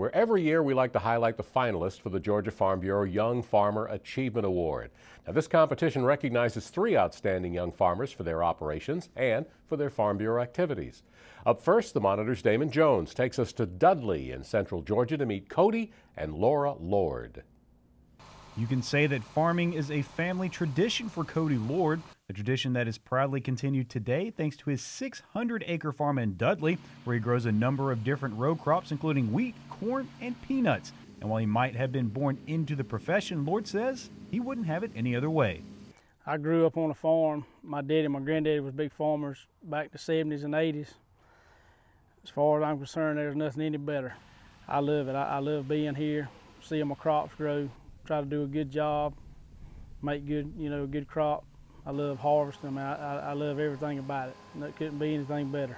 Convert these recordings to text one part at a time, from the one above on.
where every year we like to highlight the finalists for the Georgia Farm Bureau Young Farmer Achievement Award. Now, this competition recognizes 3 outstanding young farmers for their operations and for their Farm Bureau activities. Up first, the Monitor's Damon Jones takes us to Dudley in central Georgia to meet Cody and Lora Lord. You can say that farming is a family tradition for Cody Lord, a tradition that is proudly continued today thanks to his 600-acre farm in Dudley, where he grows a number of different row crops, including wheat, corn, and peanuts. And while he might have been born into the profession, Lord says he wouldn't have it any other way. I grew up on a farm. My daddy and my granddaddy was big farmers back in the 70s and 80s. As far as I'm concerned, there's nothing any better. I love it. I love being here, seeing my crops grow. Try to do a good job, make good, good crop. I love harvesting. I love everything about it. And it couldn't be anything better.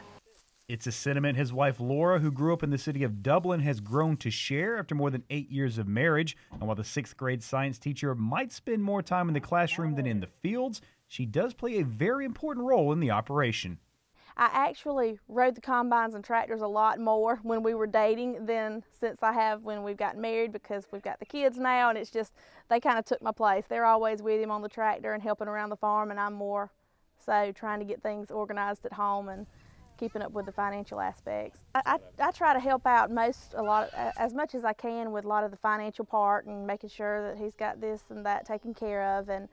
It's a sentiment his wife Lora, who grew up in the city of Dublin, has grown to share after more than 8 years of marriage. And while the 6th grade science teacher might spend more time in the classroom than in the fields, she does play a very important role in the operation. I actually rode the combines and tractors a lot more when we were dating than since I have when we've gotten married, because we've got the kids now, and it's just, they kind of took my place. They're always with him on the tractor and helping around the farm, and I'm more so trying to get things organized at home and keeping up with the financial aspects. I try to help out as much as I can with a lot of the financial part and making sure that he's got this and that taken care of, and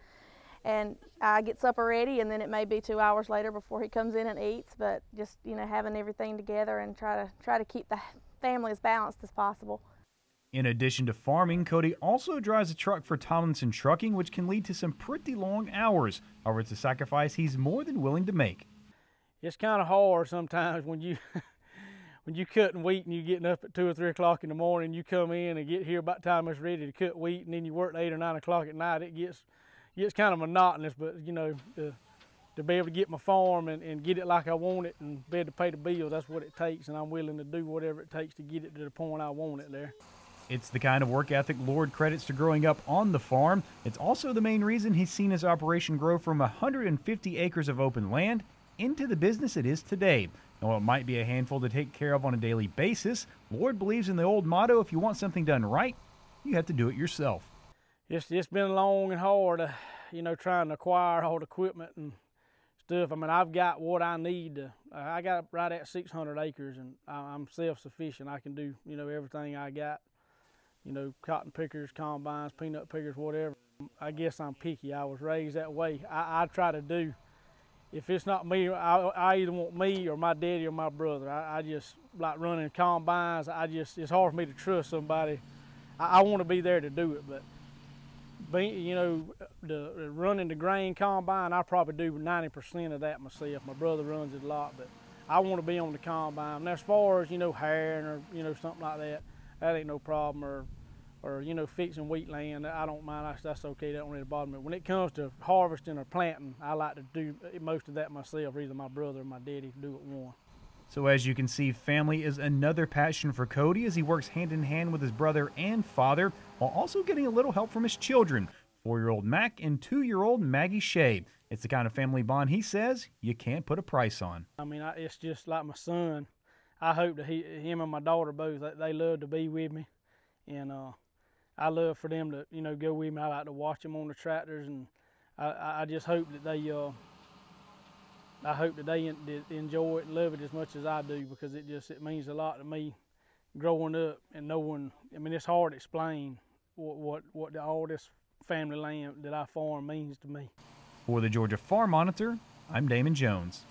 I get supper ready, and then it may be 2 hours later before he comes in and eats, but just, having everything together and try to keep the family as balanced as possible. In addition to farming, Cody also drives a truck for Tomlinson Trucking, which can lead to some pretty long hours. However, it's a sacrifice he's more than willing to make. It's kind of hard sometimes when you cutting wheat and you're getting up at 2 or 3 o'clock in the morning. You come in and get here about the time it's ready to cut wheat, and then you work at 8 or 9 o'clock at night. It gets kind of monotonous, but to be able to get my farm and get it like I want it and be able to pay the bills, that's what it takes, and I'm willing to do whatever it takes to get it to the point I want it there. It's the kind of work ethic Lord credits to growing up on the farm. It's also the main reason he's seen his operation grow from 150 acres of open land into the business it is today. And while it might be a handful to take care of on a daily basis, Lord believes in the old motto, if you want something done right, you have to do it yourself. It's been long and hard, trying to acquire all the equipment and stuff. I mean, I've got what I need. I got right at 600 acres, and I'm self-sufficient. I can do, everything I got. Cotton pickers, combines, peanut pickers, whatever. I guess I'm picky. I was raised that way. I try to do. If it's not me, I either want me or my daddy or my brother. I just like running combines. It's hard for me to trust somebody. I want to be there to do it, but the running the grain combine, I probably do 90% of that myself. My brother runs it a lot, but I want to be on the combine. And as far as, hiring or, something like that, that ain't no problem. Or fixing wheat land, I don't mind. That's okay. That don't really bother me. When it comes to harvesting or planting, I like to do most of that myself. Either my brother or my daddy do it one. So as you can see, family is another passion for Cody as he works hand in hand with his brother and father, while also getting a little help from his children, 4-year-old Mac and 2-year-old Maggie Shea. It's the kind of family bond he says you can't put a price on. I mean, it's just like my son. I hope that him and my daughter both, they love to be with me, and I love for them to, go with me. I like to watch them on the tractors, and I just hope that they enjoy it and love it as much as I do, because it means a lot to me growing up and knowing. I mean, it's hard to explain what all this family land that I farm means to me. For the Georgia Farm Monitor, I'm Damon Jones.